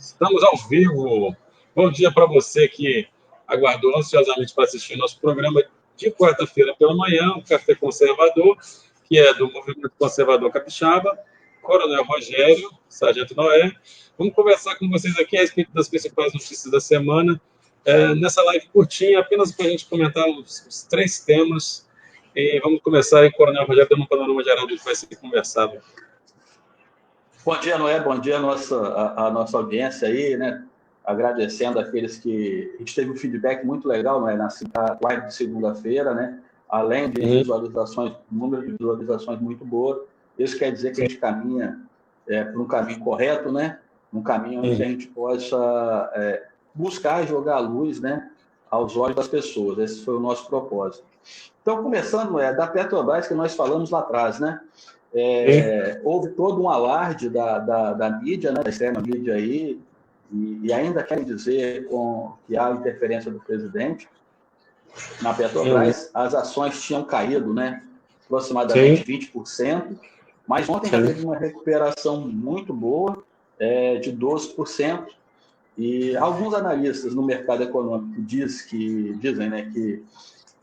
Estamos ao vivo. Bom dia para você que aguardou ansiosamente para assistir nosso programa de quarta-feira pela manhã, o Café Conservador, que é do Movimento Conservador Capixaba, Coronel Rogério, Sargento Noé. Vamos conversar com vocês aqui a respeito das principais notícias da semana. Nessa live curtinha, apenas para a gente comentar os três temas. E vamos começar em Coronel Rogério, dando um panorama geral do que vai ser conversado. Bom dia, Noé. Bom dia a nossa audiência aí, né? Agradecendo aqueles que... A gente teve um feedback muito legal, Noé, na live de segunda-feira, né? Além de visualizações, número de visualizações muito boas. Isso quer dizer que a gente caminha por um caminho correto, né? Um caminho onde a gente possa buscar jogar a luz, né, aos olhos das pessoas. Esse foi o nosso propósito. Então, começando, Noé, da Petrobras, que nós falamos lá atrás, né? Houve todo um alarde da mídia, né, da extrema mídia aí, e ainda querem dizer que há interferência do presidente na Petrobras. As ações tinham caído, né, aproximadamente 20%, mas ontem já teve uma recuperação muito boa, de 12%, e alguns analistas no mercado econômico dizem, né, que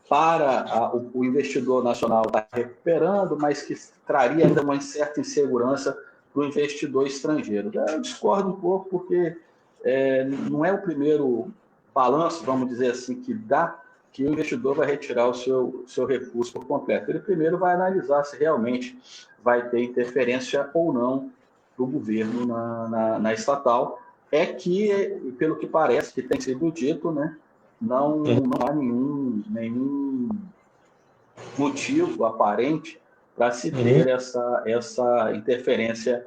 para o investidor nacional está recuperando, mas que traria ainda uma certa insegurança para o investidor estrangeiro. Eu discordo um pouco, porque não é o primeiro balanço, vamos dizer assim, que o investidor vai retirar o seu recurso por completo. Ele primeiro vai analisar se realmente vai ter interferência ou não do governo na estatal. É que, pelo que parece que tem sido dito, né, não há nenhum motivo aparente para se ter essa interferência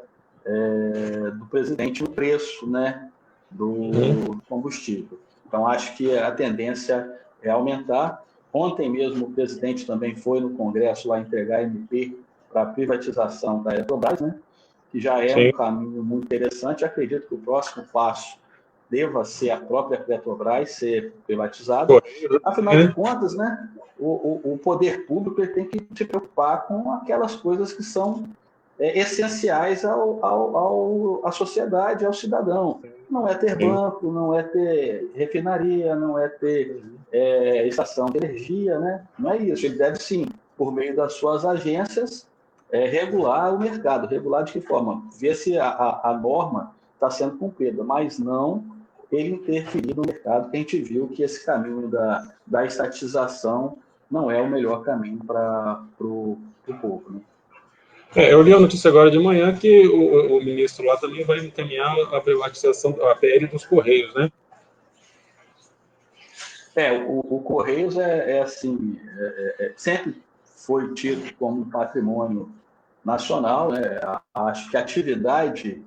do presidente no preço, né, do combustível. Então, acho que a tendência é aumentar. Ontem mesmo o presidente também foi no Congresso lá entregar MP para a privatização da Petrobras, né, que já é um caminho muito interessante. Acredito que o próximo passo deva ser a própria Petrobras ser privatizada. Afinal de contas, né, o poder público ele tem que se preocupar com aquelas coisas que são essenciais à sociedade, ao cidadão. Não é ter banco, não é ter refinaria, não é ter estação de energia, né? Não é isso. Ele deve, sim, por meio das suas agências, regular o mercado. Regular de que forma? Ver se a norma está sendo cumprida, mas não ele interferir no mercado, que a gente viu que esse caminho da estatização não é o melhor caminho para o povo. Né? Eu li a notícia agora de manhã que o ministro lá também vai encaminhar a privatização, a PL dos Correios, né? O Correios assim, sempre foi tido como um patrimônio nacional, né? Acho que a atividade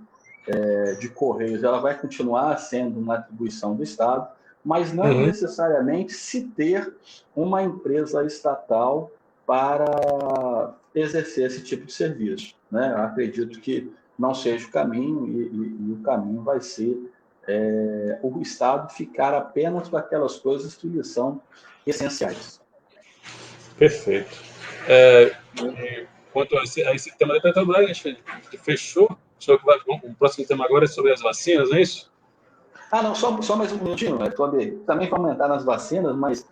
de Correios ela vai continuar sendo uma atribuição do Estado, mas não necessariamente se ter uma empresa estatal para exercer esse tipo de serviço. Né? Eu acredito que não seja o caminho, e o caminho vai ser o Estado ficar apenas com aquelas coisas que lhe são essenciais. Perfeito. Quanto a esse tema da Petrobras, a gente fechou. O próximo tema agora é sobre as vacinas, não é isso? Não, só mais um minutinho, Cláudio. Também comentar nas vacinas, mas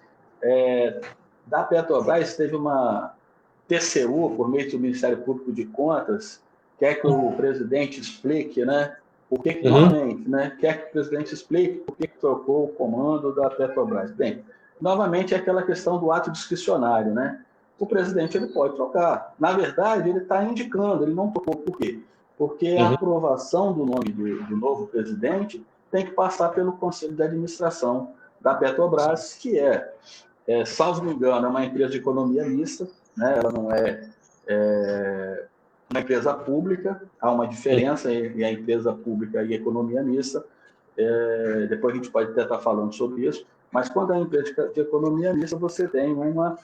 da Petrobras teve uma TCU, por meio do Ministério Público de Contas, quer que o presidente explique, né, novamente, né, quer que o presidente explique por que trocou o comando da Petrobras. Bem, novamente é aquela questão do ato discricionário, né? O presidente ele pode trocar. Na verdade, ele está indicando, ele não trocou. Por quê? Porque a aprovação do nome do novo presidente tem que passar pelo Conselho de Administração da Petrobras, que salvo me engano, é uma empresa de economia mista, né? Ela não é uma empresa pública, há uma diferença entre a empresa pública e a economia mista. Depois a gente pode até estar falando sobre isso, mas quando é uma empresa de economia mista, você tem uma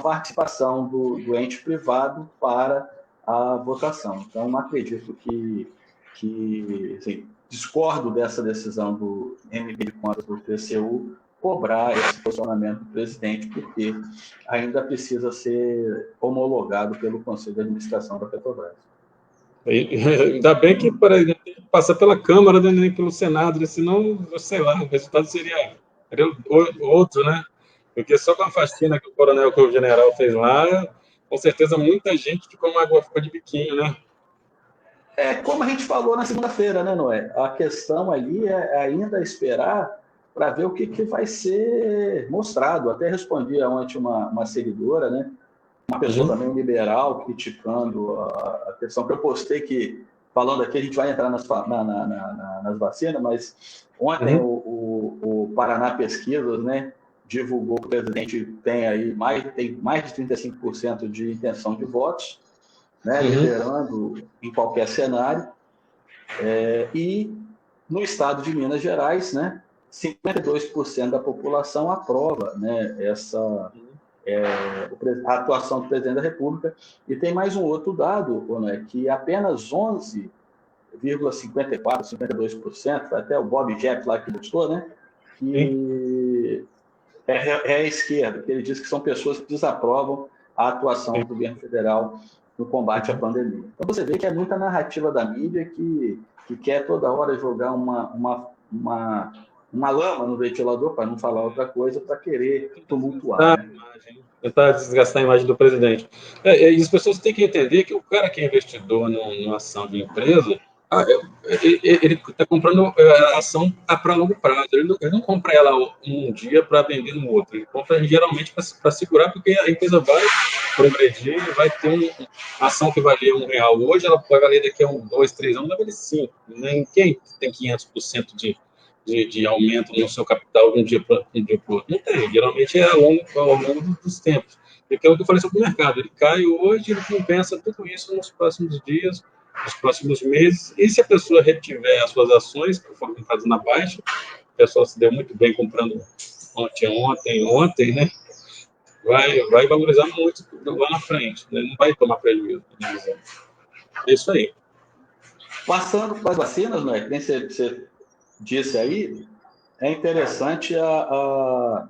participação do ente privado para a votação. Então, não acredito que assim, discordo dessa decisão do MP de Contas do TCU cobrar esse posicionamento do presidente, porque ainda precisa ser homologado pelo Conselho de Administração da Petrobras. Ainda bem que por exemplo, tem que passar pela Câmara, né, nem pelo Senado, né, senão, sei lá, o resultado seria outro, né? Porque só com a faxina que o general fez lá, com certeza muita gente ficou uma água ficou de biquinho, né? Como a gente falou na segunda-feira, né, Noé? A questão ali é ainda esperar para ver o que vai ser mostrado. Até respondi ontem uma seguidora, né? Uma pessoa também liberal criticando a questão que eu postei, falando aqui, a gente vai entrar nas vacinas, mas ontem o Paraná Pesquisas, né, divulgou que o presidente tem mais de 35% de intenção de votos, né, liderando em qualquer cenário, e no estado de Minas Gerais, né, 52% da população aprova, né, a atuação do presidente da República. E tem mais um outro dado, né, que apenas 11,54%, 52%, até o Bob Jeff lá que postou, né, que é a esquerda, que ele diz que são pessoas que desaprovam a atuação do governo federal no combate à pandemia. Então você vê que é muita narrativa da mídia que quer toda hora jogar uma lama no ventilador, para não falar outra coisa, para querer tumultuar. Né? Tentar desgastar a imagem do presidente. E as pessoas têm que entender que o cara que é investidor numa ação de empresa, ele está comprando a ação para longo prazo. Ele não compra ela um dia para vender no outro. Ele compra geralmente para segurar, porque a empresa vai progredir, vai ter uma ação que valia R$1 hoje, ela vai valer daqui a 2, 3 anos, vai valer 5. Quem tem 500% de aumento no seu capital de um dia para o outro? Não tem. Geralmente é ao longo dos tempos. Porque é o que eu falei sobre o mercado. Ele cai hoje, ele compensa tudo isso nos próximos dias, nos próximos meses. E se a pessoa retiver as suas ações, que foram compradas na baixa, o pessoal se deu muito bem comprando ontem, né? Vai valorizar muito lá na frente. Né? Não vai tomar prejuízo. É isso aí. Passando para as vacinas, né? Que você disse aí, é interessante a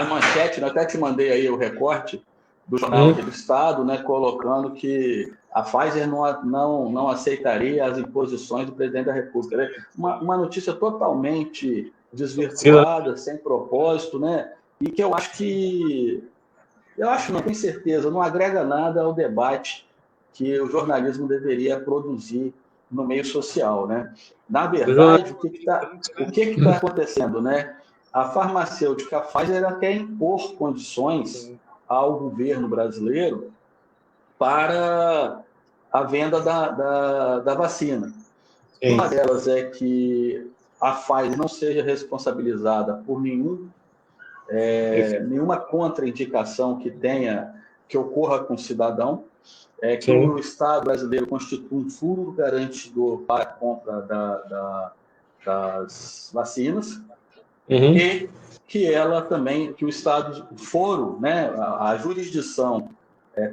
manchete, né? Até te mandei aí o recorte do Jornal do Estado, né? Colocando que a Pfizer não aceitaria as imposições do presidente da República. Né? Uma notícia totalmente desvirtuada, sem propósito, né? E que eu não tenho certeza, não agrega nada ao debate que o jornalismo deveria produzir no meio social, né? Na verdade, o que está acontecendo, né? A farmacêutica Pfizer ela quer impor condições ao governo brasileiro para a venda da vacina. Sim. Uma delas é que a Pfizer não seja responsabilizada por nenhuma contraindicação que ocorra com o cidadão, que o Estado brasileiro constitui um fundo garantidor para a compra das vacinas, e que que o Estado, o foro, né, a jurisdição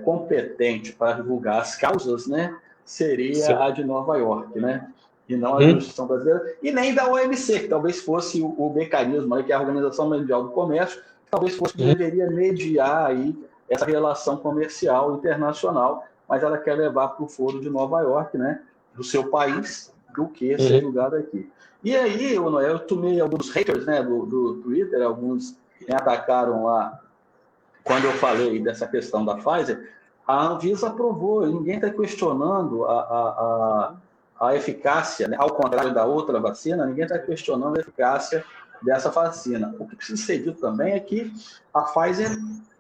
competente para divulgar as causas, né, seria a de Nova York, né, e não a jurisdição brasileira, e nem da OMC, que talvez fosse o mecanismo, né, que é a Organização Mundial do Comércio, que talvez fosse que deveria mediar aí essa relação comercial internacional, mas ela quer levar para o foro de Nova York, né, do seu país, do que ser julgado aqui. E aí, eu tomei alguns haters, né, do Twitter, alguns me atacaram lá quando eu falei dessa questão da Pfizer. A Anvisa aprovou, ninguém está questionando a eficácia, né, ao contrário da outra vacina, ninguém está questionando a eficácia dessa vacina. O que precisa ser dito também é que a Pfizer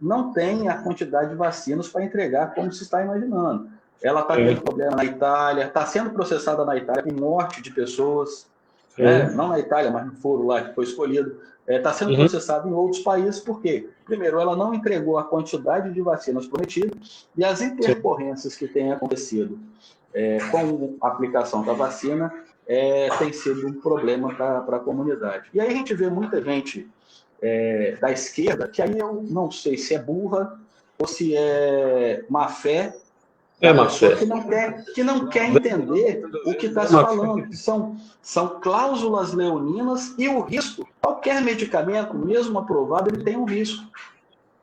não tem a quantidade de vacinas para entregar como se está imaginando. Ela está tendo problema na Itália, está sendo processada na Itália com morte de pessoas, né? Não na Itália, mas no foro lá que foi escolhido. Está sendo processada em outros países, por quê? Primeiro, ela não entregou a quantidade de vacinas prometidas e as intercorrências que têm acontecido com a aplicação da vacina tem sido um problema para a comunidade. E aí a gente vê muita gente da esquerda, que aí eu não sei se é burra ou se é má fé, uma pessoa que não quer entender o que está se falando, que são cláusulas leoninas e o risco. Qualquer medicamento, mesmo aprovado, ele tem um risco.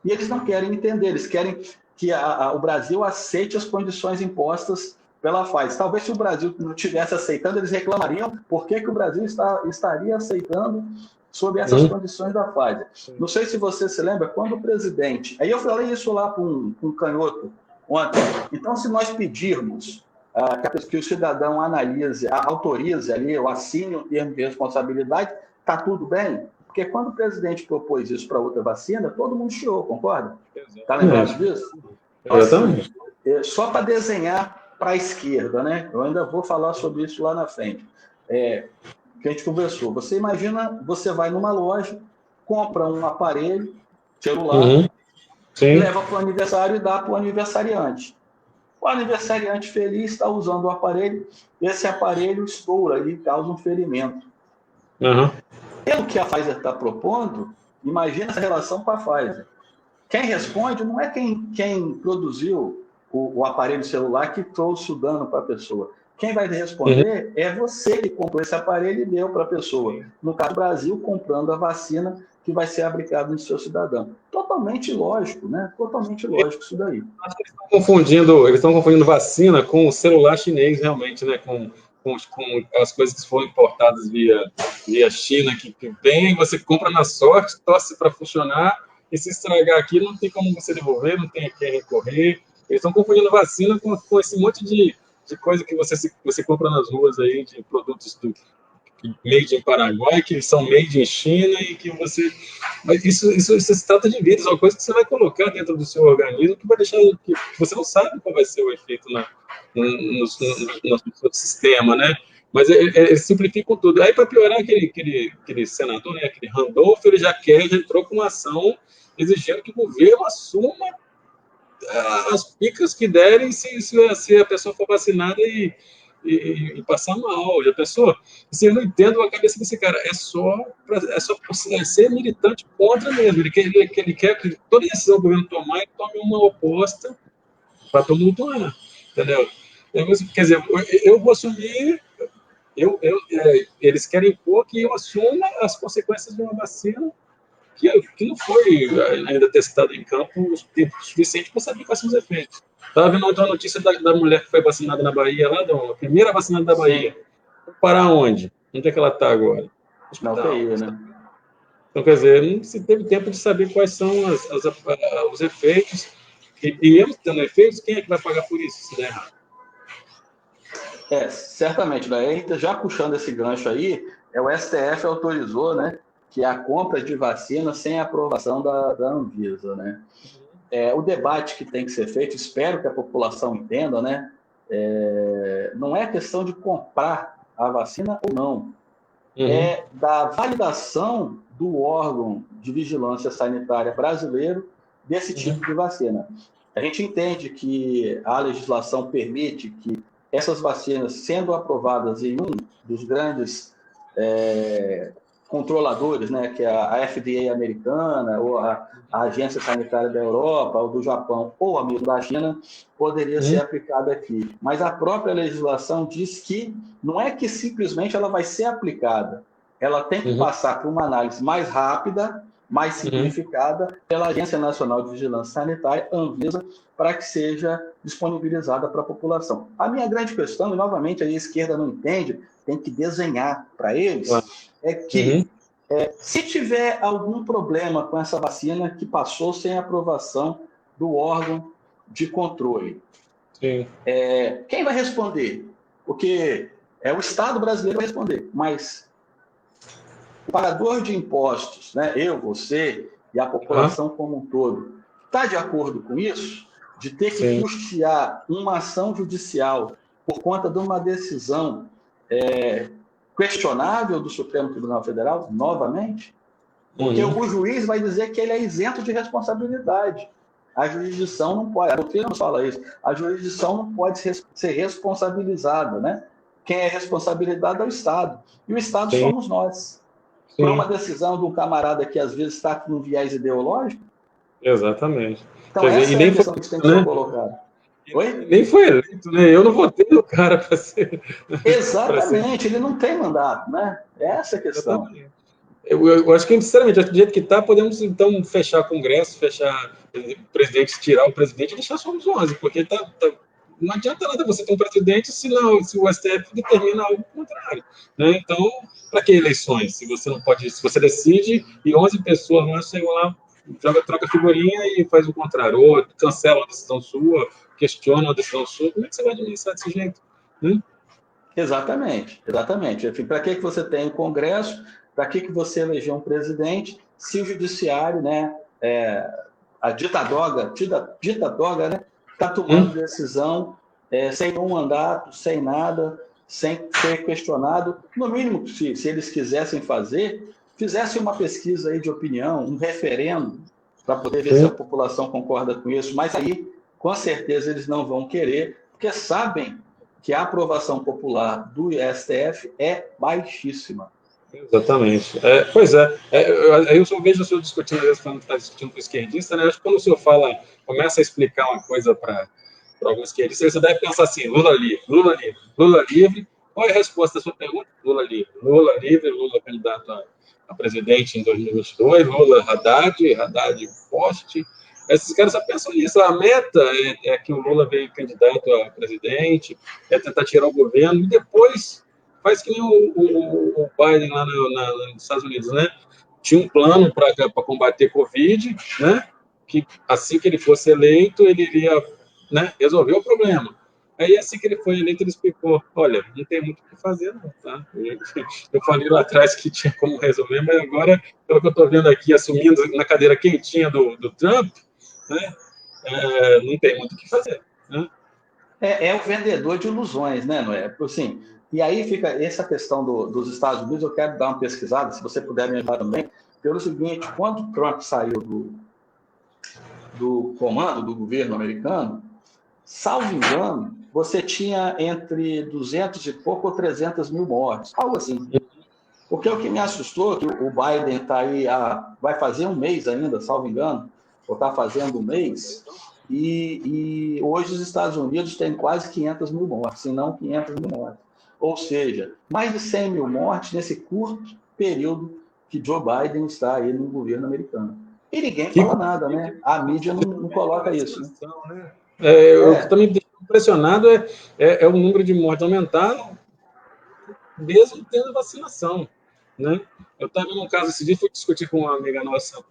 E eles não querem entender, eles querem que o Brasil aceite as condições impostas pela Pfizer. Talvez se o Brasil não estivesse aceitando, eles reclamariam por que o Brasil estaria aceitando sob essas condições da Pfizer. Não sei se você se lembra, quando o presidente... Aí eu falei isso lá para um canhoto ontem. Então, se nós pedirmos que o cidadão analise, autorize ali, ou assine um termo de responsabilidade, está tudo bem? Porque quando o presidente propôs isso para outra vacina, todo mundo chiou, concorda? Está lembrado disso? Exatamente. Só para desenhar para a esquerda, né? Eu ainda vou falar sobre isso lá na frente. Que a gente conversou. Você imagina, você vai numa loja, compra um aparelho celular, leva para o aniversário e dá para o aniversariante. O aniversariante feliz está usando o aparelho, esse aparelho estoura e causa um ferimento. Pelo que a Pfizer está propondo, imagina essa relação com a Pfizer. Quem responde não é quem produziu o aparelho celular que trouxe o dano para a pessoa. Quem vai responder é você que comprou esse aparelho e deu para a pessoa. No caso do Brasil, comprando a vacina que vai ser aplicada no seu cidadão. Totalmente lógico, né? Totalmente lógico isso daí. Eles estão confundindo vacina com o celular chinês, realmente, né? Com as coisas que foram importadas via China, que vem, você compra na sorte, torce para funcionar, e se estragar aqui, não tem como você devolver, não tem a quem recorrer. Eles estão confundindo vacina com esse monte de coisa que você compra nas ruas aí, de produtos made em Paraguai, que são made em China, e que você... Mas isso se trata de vidas, é uma coisa que você vai colocar dentro do seu organismo, que vai deixar... que você não sabe qual vai ser o efeito no seu sistema, né? Mas eles simplificam tudo. Aí, para piorar, aquele senador, né, aquele Randolph, ele já entrou com uma ação exigindo que o governo assuma as picas que derem se a pessoa for vacinada e passar mal. Já pensou? Assim, eu não entendo a cabeça desse cara. É só ser militante contra mesmo. Ele quer que toda decisão que o governo tomar, ele tome uma oposta para todo mundo tomar. Entendeu? Quer dizer, eu vou assumir... eles querem impor que eu assuma as consequências de uma vacina que não foi ainda testada em campo o tempo suficiente para saber quais são os efeitos. Estava vendo outra notícia da mulher que foi vacinada na Bahia, a primeira vacinada da Bahia. Para onde? Onde é que ela está agora? Na UTI, né? Então, quer dizer, não se teve tempo de saber quais são os efeitos. E mesmo tendo efeitos, quem é que vai pagar por isso, se der errado? Certamente, né? Já puxando esse gancho aí, o STF autorizou, né, que a compra de vacina sem aprovação da Anvisa, né? O debate que tem que ser feito, espero que a população entenda, né? Não é questão de comprar a vacina ou não. É da validação do órgão de vigilância sanitária brasileiro desse tipo de vacina. A gente entende que a legislação permite que essas vacinas, sendo aprovadas em um dos grandes controladores, né, que é a FDA americana, ou a Agência Sanitária da Europa, ou do Japão, ou a mesma da China, poderia ser aplicada aqui. Mas a própria legislação diz que não é que simplesmente ela vai ser aplicada, ela tem que passar por uma análise mais rápida, mais simplificada, pela Agência Nacional de Vigilância Sanitária, Anvisa, para que seja disponibilizada para a população. A minha grande questão, e novamente a esquerda não entende, tem que desenhar para eles, é que se tiver algum problema com essa vacina que passou sem aprovação do órgão de controle, quem vai responder? Porque o Estado brasileiro vai responder, mas o pagador de impostos, né, eu, você e a população como um todo, está de acordo com isso? De ter que custear uma ação judicial por conta de uma decisão questionável do Supremo Tribunal Federal, novamente? Porque o juiz vai dizer que ele é isento de responsabilidade. A jurisdição não pode, a doutrina não fala isso, a jurisdição não pode ser responsabilizada, né? Quem é responsabilidade é o Estado. E o Estado somos nós. Por uma decisão de um camarada que às vezes está com um viés ideológico? Exatamente. Então, essa é a questão que tem que ser colocada. Oi? Nem foi eleito, né? Eu não votei no cara para ser... Exatamente, ele não tem mandato, né? Essa é a questão. Eu acho que, sinceramente, do jeito que está, podemos, então, fechar o Congresso, fechar o presidente, tirar o presidente e deixar só os 11, porque não adianta nada você ter um presidente se o STF determina algo contrário, né? Então, para que eleições? Se você não pode, se você decide e 11 pessoas lá chegam lá, troca figurinha e faz o contrário, ou cancela a decisão sua, questiona a decisão sua, como é que você vai administrar desse jeito, né? Exatamente, exatamente. Enfim, para que você tem o Congresso? Para que você elegeu um presidente? Se o judiciário, né, a ditadoga, né, está tomando decisão sem um mandato, sem nada, sem ser questionado. No mínimo, se eles quisessem fazer, fizessem uma pesquisa aí de opinião, um referendo, para poder ver se a população concorda com isso. Mas aí, com certeza, eles não vão querer, porque sabem que a aprovação popular do STF é baixíssima. Exatamente. Pois é. Eu só vejo o senhor discutindo, quando está discutindo com o esquerdista, né? Acho que quando o senhor começa a explicar uma coisa para algum esquerdista, você deve pensar assim: Lula livre, Lula livre, Lula livre. Qual é a resposta da sua pergunta? Lula livre, Lula candidato a presidente em 2022, Lula Haddad poste. Esses caras só pensam nisso. A meta é que o Lula venha candidato a presidente, é tentar tirar o governo, e depois faz que nem o Biden lá nos Estados Unidos, né? Tinha um plano para combater Covid, né? Que assim que ele fosse eleito, ele iria, né, resolver o problema. Aí, assim que ele foi eleito, ele explicou: olha, não tem muito o que fazer, não, tá? Eu falei lá atrás que tinha como resolver, mas agora, pelo que eu estou vendo aqui, assumindo na cadeira quentinha do Trump, né, não tem muito o que fazer, né? É o vendedor de ilusões, né, não é? Assim, e aí fica essa questão dos Estados Unidos, eu quero dar uma pesquisada, se você puder me ajudar também, pelo seguinte: quando Trump saiu do comando do governo americano, salvo engano, você tinha entre 200 e pouco ou 300 mil mortes, algo assim. Porque o que me assustou, que o Biden está aí, vai fazer um mês ainda, salvo engano, ou está fazendo um mês, e hoje os Estados Unidos têm quase 500 mil mortes, se não 500 mil mortes. Ou seja, mais de 100 mil mortes nesse curto período que Joe Biden está aí no governo americano. E ninguém fala nada, né? A mídia não coloca isso, né? O que também me deixa impressionado é o número de mortes aumentar, mesmo tendo vacinação, né? Eu estava num caso esse dia, fui discutir com uma amiga nossa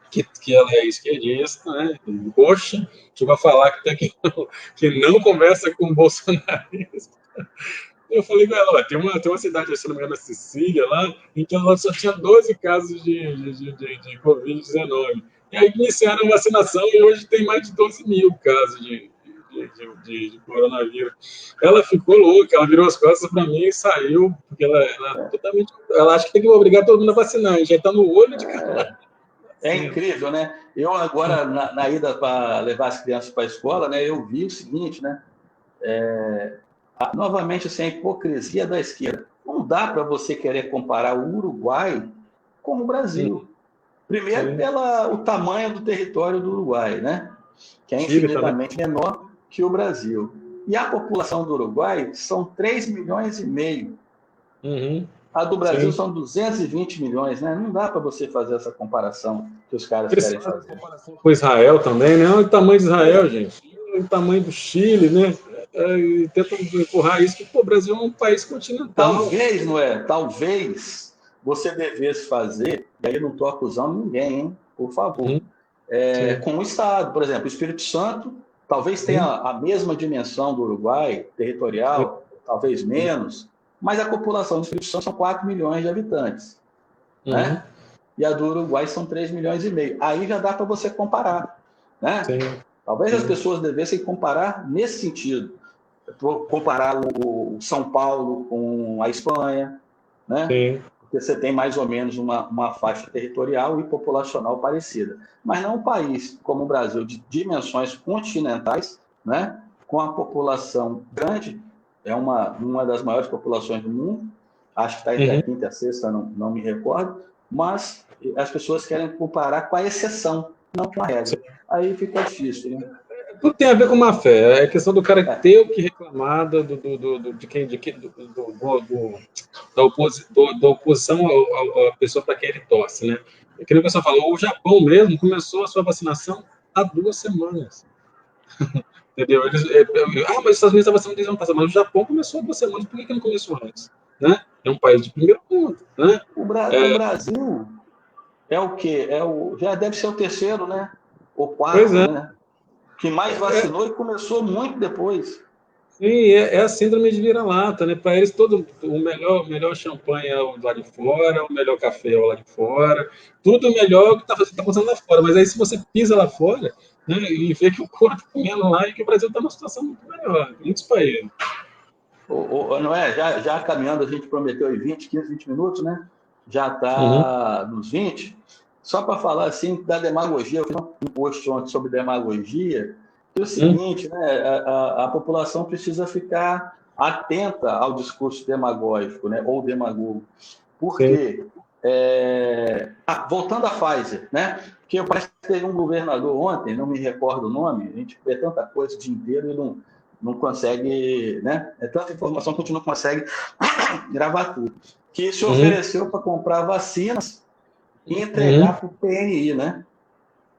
que ela é esquerdista, né? Roxa, chegou a falar que não conversa com o bolsonarista. Eu falei com ela: tem uma cidade, se não me engano, na Sicília, lá, em que ela só tinha 12 casos de Covid-19. E aí iniciaram a vacinação e hoje tem mais de 12 mil casos de coronavírus. Ela ficou louca, ela virou as costas para mim e saiu, porque ela acha que tem que obrigar todo mundo a vacinar, já está no olho de cara. É incrível, né? Eu agora, na ida para levar as crianças para a escola, né, eu vi o seguinte, né? Novamente, assim, a hipocrisia da esquerda. Não dá para você querer comparar o Uruguai com o Brasil. Primeiro, pelo tamanho do território do Uruguai, né? Que é infinitamente menor que o Brasil. E a população do Uruguai são 3,5 milhões. A do Brasil são 220 milhões, né? Não dá para você fazer essa comparação que os caras querem fazer. Com Israel também, né? Olha o tamanho de Israel, gente. Olha o tamanho do Chile, né? E tentam empurrar isso, que o Brasil é um país continental. Talvez, não é? Talvez você devesse fazer, e aí não estou acusando ninguém, hein? Por favor. Com o Estado, por exemplo, o Espírito Santo talvez tenha a mesma dimensão do Uruguai, territorial, talvez menos, mas a população do Espírito Santo são 4 milhões de habitantes. Né? E a do Uruguai são 3,5 milhões. Aí já dá para você comparar. Né? Talvez as pessoas devessem comparar nesse sentido. Comparar o São Paulo com a Espanha, né? Porque você tem mais ou menos uma faixa territorial e populacional parecida. Mas não um país como o Brasil, de dimensões continentais, né? Com a população grande, é uma das maiores populações do mundo, acho que está entre a quinta e a sexta, não me recordo, mas as pessoas querem comparar com a exceção, não com a regra. Aí fica difícil, né? Tudo tem a ver com má fé. É a questão do cara ter o que reclamar da oposição à pessoa para quem ele torce, né? É que o pessoal falou, o Japão mesmo começou a sua vacinação há 2 semanas. Entendeu? Mas os Estados Unidos está vacinando desde o ano passado, mas o Japão começou há 2 semanas, por que não começou antes? Né? É um país de primeiro mundo. Né? O Brasil é o quê? Já deve ser o terceiro, né? O Pois quarto, é. né? Que mais vacinou e começou muito depois. Sim, é a síndrome de vira-lata, né? Para eles, o melhor champanhe é o lá de fora, o melhor café é o lá de fora, tudo melhor que está passando lá fora. Mas aí, se você pisa lá fora, né, e vê que o corpo está comendo lá e que o Brasil está numa situação muito melhor, muitos países. Não é? Já caminhando, a gente prometeu aí 15, 20 minutos, né? Já Uhum, está nos 20. Só para falar assim da demagogia, eu fiz um post ontem sobre demagogia, que é o uhum, seguinte, né? A população precisa ficar atenta ao discurso demagógico, né? Ou demagogo. Por sim. quê? Voltando à Pfizer, né? Porque parece que teve um governador ontem, não me recordo o nome, a gente vê tanta coisa o dia inteiro e não consegue, né? É tanta informação que a gente não consegue gravar tudo. Que se Uhum, ofereceu para comprar vacinas e uhum, entregar para o PNI, né?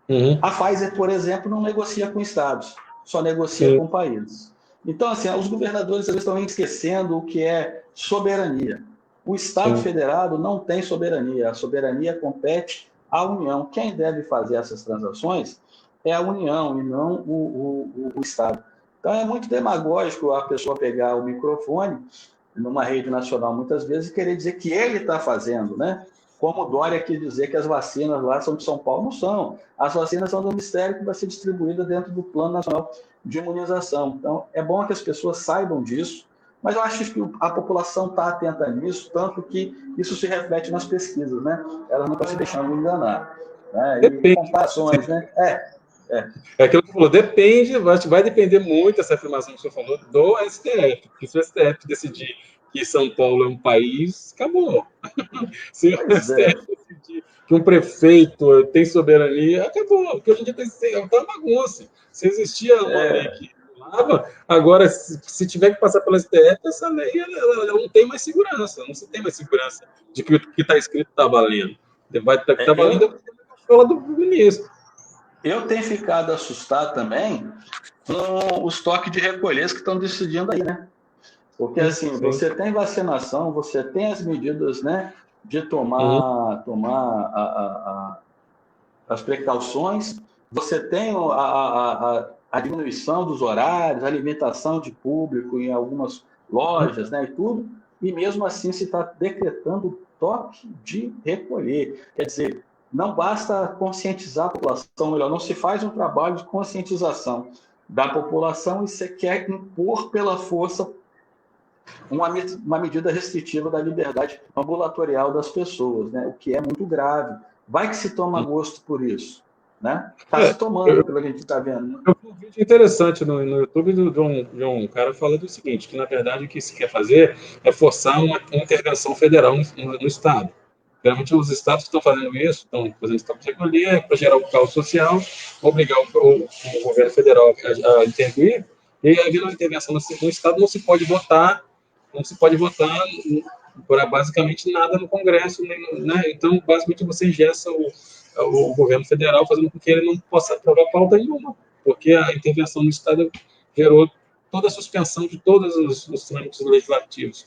uhum, A Pfizer, por exemplo, não negocia com estados, só negocia sim, com países. Então, assim, os governadores eles estão esquecendo o que é soberania. O Estado sim. federado não tem soberania, a soberania compete à União. Quem deve fazer essas transações é a União e não o Estado. Então, é muito demagógico a pessoa pegar o microfone numa rede nacional, muitas vezes, e querer dizer que ele está fazendo, né? Como o Dória quis dizer que as vacinas lá são de São Paulo, não são. As vacinas são do Ministério que vai ser distribuída dentro do Plano Nacional de Imunização. Então, é bom que as pessoas saibam disso, mas eu acho que a população está atenta nisso, tanto que isso se reflete nas pesquisas, né? Elas não estão se deixando enganar. Né? E Depende. comparações, né? É aquilo que você falou, depende, vai depender muito essa afirmação que você falou do STF. Porque se o STF decidir que São Paulo é um país, acabou. Se o Pois é. STF decidir que um prefeito tem soberania, acabou. Porque hoje em dia tá uma bagunça. Se existia uma lei que regulava, agora, se tiver que passar pela STF, essa lei ela não tem mais segurança. Não se tem mais segurança de que o que está escrito está valendo. Vai estar tá valendo Eu, a fala do ministro. eu tenho ficado assustado também com os toques de recolher que estão decidindo aí, né? Porque, assim, Sim. você tem vacinação, você tem as medidas, né, de Uhum. tomar as precauções, você tem a diminuição dos horários, a alimentação de público em algumas lojas, né, e tudo, e mesmo assim se está decretando toque de recolher. Quer dizer, não basta conscientizar a população, melhor, não se faz um trabalho de conscientização da população e você quer impor pela força uma medida restritiva da liberdade ambulatorial das pessoas, né? O que é muito grave. Vai que se toma gosto por isso, né? Está se É, tomando, eu, pelo que a gente está vendo. Né? eu vi um vídeo interessante no YouTube de um cara falando o seguinte, que na verdade o que se quer fazer é forçar uma intervenção federal no Estado. Realmente os estados estão fazendo isso, estão fazendo esse toque de recolher para gerar um caos social, obrigar o governo federal a intervir, e havendo uma intervenção no Estado não se pode votar para basicamente nada no Congresso, né? Então, basicamente, você ingessa o governo federal fazendo com que ele não possa aprovar pauta nenhuma, porque a intervenção no Estado gerou toda a suspensão de todos os trâmites legislativos.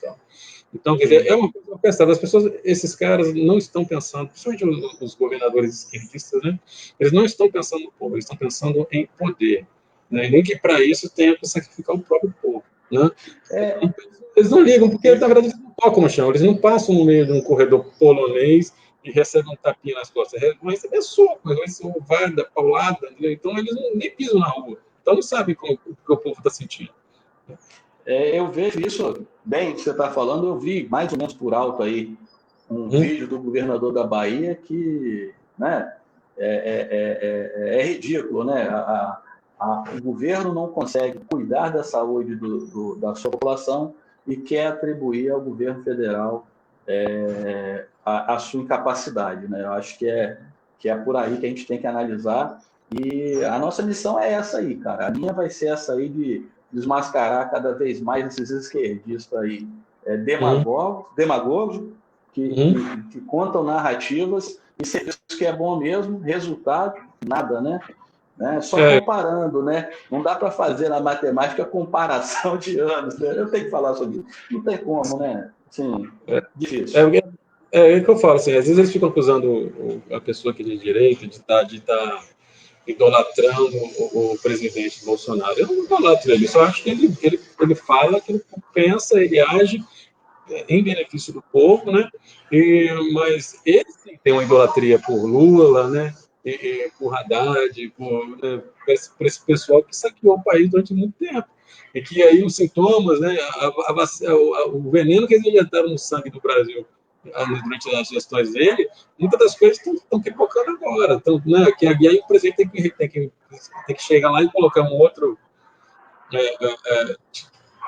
Então, quer dizer, Sim. é uma coisa pensada. As pessoas, esses caras não estão pensando, principalmente os governadores esquerdistas, né? Eles não estão pensando no povo, eles estão pensando em poder. Né? E nem que para isso tenha que sacrificar o próprio povo. Né? É, Então, eles não ligam, porque, na e, verdade, eles não tocam no chão, eles não passam no meio de um corredor polonês e recebem um tapinha nas costas. Vão receber soco, vão receber ovada, paulada, entendeu? Então eles nem pisam na rua. Então não sabem o que o povo está sentindo. eu vejo isso, bem, que você está falando, eu vi mais ou menos por alto aí um Hum, vídeo do governador da Bahia que, né, é ridículo, né? O governo não consegue cuidar da saúde da sua população e quer atribuir ao governo federal a sua incapacidade, né? Eu acho que é por aí que a gente tem que analisar e a nossa missão é essa aí, cara. A minha vai ser essa aí de desmascarar cada vez mais esses esquerdistas aí, hum, demagogos que, hum. que, que contam narrativas e serviço que é bom mesmo, resultado, nada, né? né? Só comparando, né? Não dá para fazer na matemática comparação de anos, né? Eu tenho que falar sobre isso. Não tem como, né? Sim, difícil. É o que eu falo, assim, às vezes eles ficam acusando a pessoa que é de direita de estar idolatrando o presidente Bolsonaro. Eu não idolatro ele, só acho que ele fala, que ele pensa, ele age em benefício do povo, né? Mas ele tem uma idolatria por Lula, né? E por Haddad, por esse pessoal que saqueou o país durante muito tempo. E que aí os sintomas, né? O veneno que eles injetaram no sangue do Brasil durante as gestões dele, muitas das coisas estão pipocando agora. Então, né? Que aí o presidente tem que chegar lá e colocar um outro.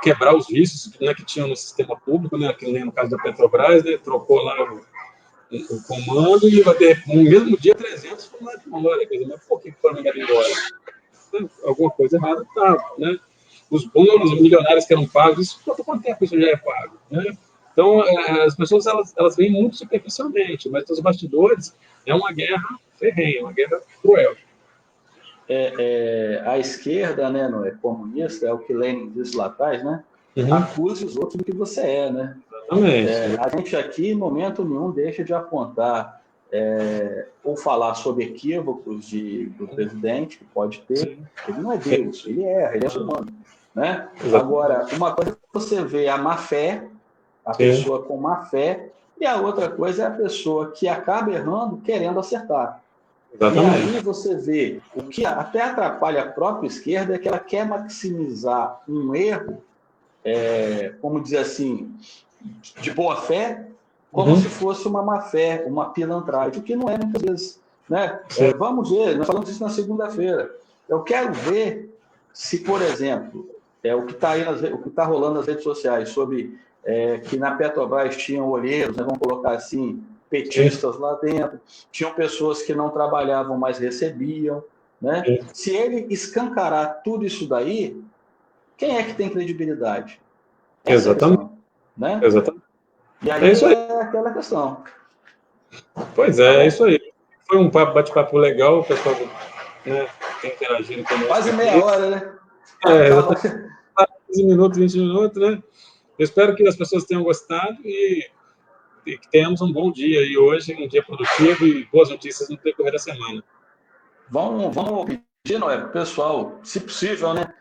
Quebrar os vícios, né, que tinham no sistema público, né, que nem no caso da Petrobras, né, trocou lá o comando e vai ter, no mesmo dia, 300 foram mandados embora. Quer dizer, mas por que foram mandados embora? Alguma coisa errada estava, né? Os bônus, os milionários que eram pagos, isso, quanto tempo isso já é pago, né? Então, as pessoas, elas veem muito superficialmente, mas nos bastidores é uma guerra ferrenha, uma guerra cruel. A esquerda, né, não é comunista, é o que Lenin disse lá atrás, né? Acuse os outros do que você é, né? Exatamente. A gente aqui, em momento nenhum, deixa de apontar ou falar sobre equívocos do presidente, que pode ter. Sim. Ele não é Deus, ele erra, ele é humano, né? Agora, uma coisa é você vê a má fé, a Sim. pessoa com má fé, e a outra coisa é a pessoa que acaba errando querendo acertar. Exatamente. E aí você vê o que até atrapalha a própria esquerda é que ela quer maximizar um erro, como dizer assim, de boa fé, como se fosse uma má fé, uma pilantragem, o que não é muitas vezes. Né? Vamos ver, nós falamos isso na segunda-feira. Eu quero ver se, por exemplo, o que está aí o que está rolando nas redes sociais sobre que na Petrobras tinham olheiros, né, vamos colocar assim, petistas lá dentro, tinham pessoas que não trabalhavam, mas recebiam. Né? Se ele escancarar tudo isso daí, quem é que tem credibilidade? Essa Exatamente. Questão, né? Exatamente. E aí é aquela questão. Pois é isso aí. Foi um bate-papo legal, o pessoal, né, interagindo conosco. Quase meia hora, né? 15 minutos, 20 minutos, né? Eu espero que as pessoas tenham gostado e que tenhamos um bom dia aí hoje, um dia produtivo e boas notícias no decorrer da semana. Vamos pedir, Noé, pessoal, se possível, né?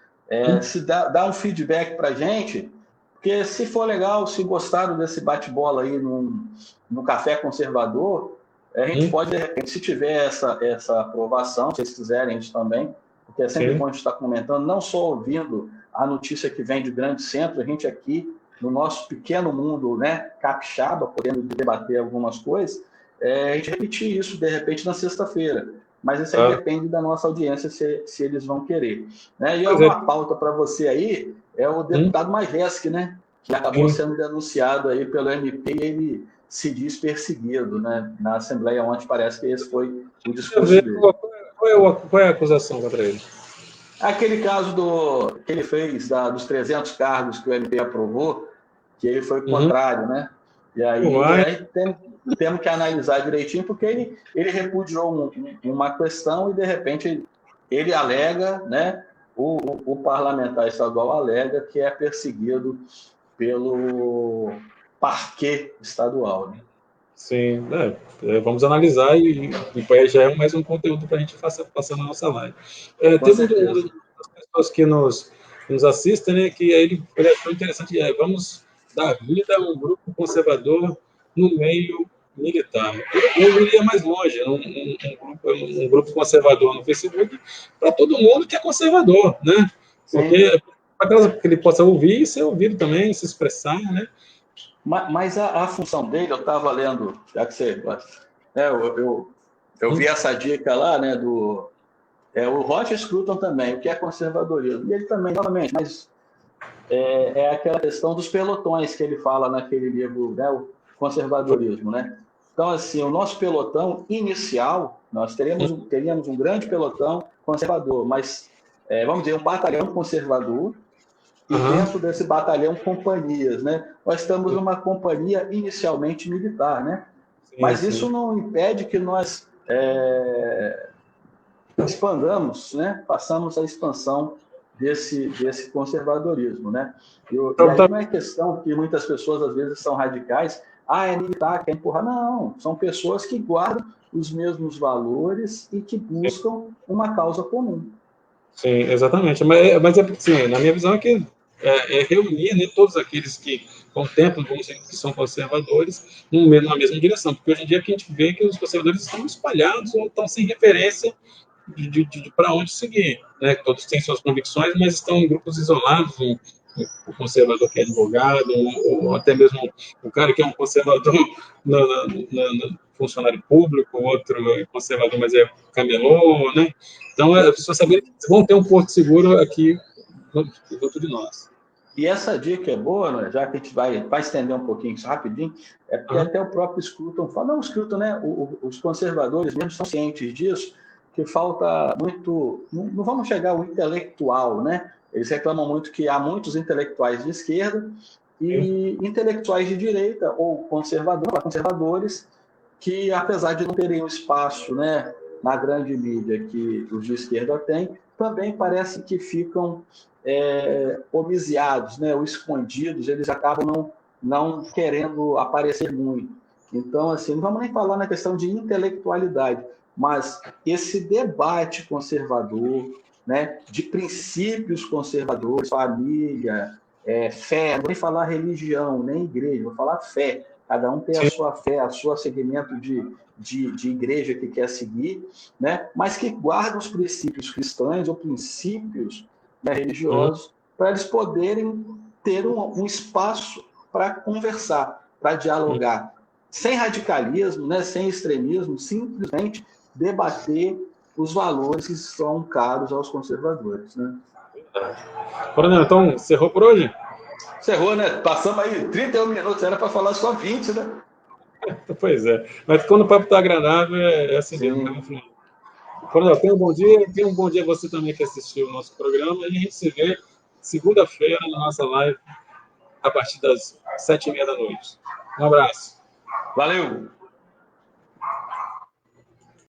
Se dá um feedback para a gente, porque se for legal, se gostaram desse bate-bola aí no Café Conservador, a gente pode, de repente, se tiver essa aprovação, se vocês quiserem, a gente também, porque é sempre bom a gente estar comentando, não só ouvindo a notícia que vem de grande centro, a gente aqui, no nosso pequeno mundo, né, capixaba, podendo debater algumas coisas, a gente repetir isso, de repente, na sexta-feira. Mas isso aí depende da nossa audiência, se eles vão querer. Né? E uma pauta para você aí é o deputado Majeski, né? Que acabou sendo denunciado aí pelo MP e ele se diz perseguido, né? Na Assembleia ontem parece que esse foi o discurso dele. Qual é a acusação contra ele? Aquele caso que ele fez dos 300 cargos que o MP aprovou, que ele foi contrário, né? E aí temos que analisar direitinho, porque ele repudiou uma questão e, de repente, ele alega, né? O parlamentar estadual alega que é perseguido pelo parquê estadual, né? Sim, vamos analisar e já é mais um conteúdo para a gente passar na nossa live. Teve uma das pessoas que nos assistem, né, que ele achou interessante, vamos dar vida a um grupo conservador no meio militar. Eu iria mais longe, um grupo conservador no Facebook para todo mundo que é conservador, né? Porque para que ele possa ouvir e ser ouvido também, se expressar, né? Mas a função dele, eu estava lendo, já que você... eu vi essa dica lá, né, o Roger Scruton também, o que é conservadorismo. E ele também, novamente, mas é aquela questão dos pelotões que ele fala naquele livro, né, o conservadorismo, né? Então, assim, o nosso pelotão inicial, nós teríamos um grande pelotão conservador, mas, vamos dizer, um batalhão conservador, e dentro desse batalhão, companhias, né? Nós estamos numa companhia inicialmente militar, né? Mas isso não impede que nós expandamos, né? Passamos a expansão desse conservadorismo, né? E aí não é questão que muitas pessoas, às vezes, são radicais, é militar, quer empurrar. Não, são pessoas que guardam os mesmos valores e que buscam uma causa comum. Sim, exatamente. Mas assim, na minha visão, é reunir, né, todos aqueles que contemplam, vamos dizer, que são conservadores, na mesma direção. Porque hoje em dia que a gente vê que os conservadores estão espalhados ou estão sem referência de para onde seguir. Né? Todos têm suas convicções, mas estão em grupos isolados. O conservador que é advogado, ou até mesmo o cara que é um conservador no funcionário público, o outro é conservador, mas é camelô, né? Então, as pessoas saberem que vão ter um porto seguro aqui junto de nós. E essa dica é boa, né? Já que a gente vai estender um pouquinho isso rapidinho, é porque até o próprio Scruton fala, não, o Scruton, né? Os conservadores mesmo são cientes disso, que falta muito, não vamos chegar ao intelectual, né? Eles reclamam muito que há muitos intelectuais de esquerda e intelectuais de direita ou conservadores que, apesar de não terem o espaço, né, na grande mídia que os de esquerda têm, também parece que ficam obsiados, né, ou escondidos, eles acabam não querendo aparecer muito. Então, assim, não vamos nem falar na questão de intelectualidade, mas esse debate conservador, né, de princípios conservadores, família, fé, não vou nem falar religião, nem igreja, vou falar fé. Cada um tem a sua fé, a seu segmento de igreja que quer seguir, né, mas que guarda os princípios cristãos ou princípios, né, religiosos, para eles poderem ter um espaço para conversar, para dialogar, sem radicalismo, né, sem extremismo, simplesmente debater os valores que são caros aos conservadores. Né? Coronel, então, encerrou por hoje? Encerrou, né? Passamos aí 31 minutos, era para falar só 20, né? Pois é. Mas quando o papo está agradável, é assim mesmo. Coronel, tenha um bom dia. Tenha um bom dia você também que assistiu o nosso programa. E a gente se vê segunda-feira na nossa live, a partir das 7h30 da noite. Um abraço. Valeu!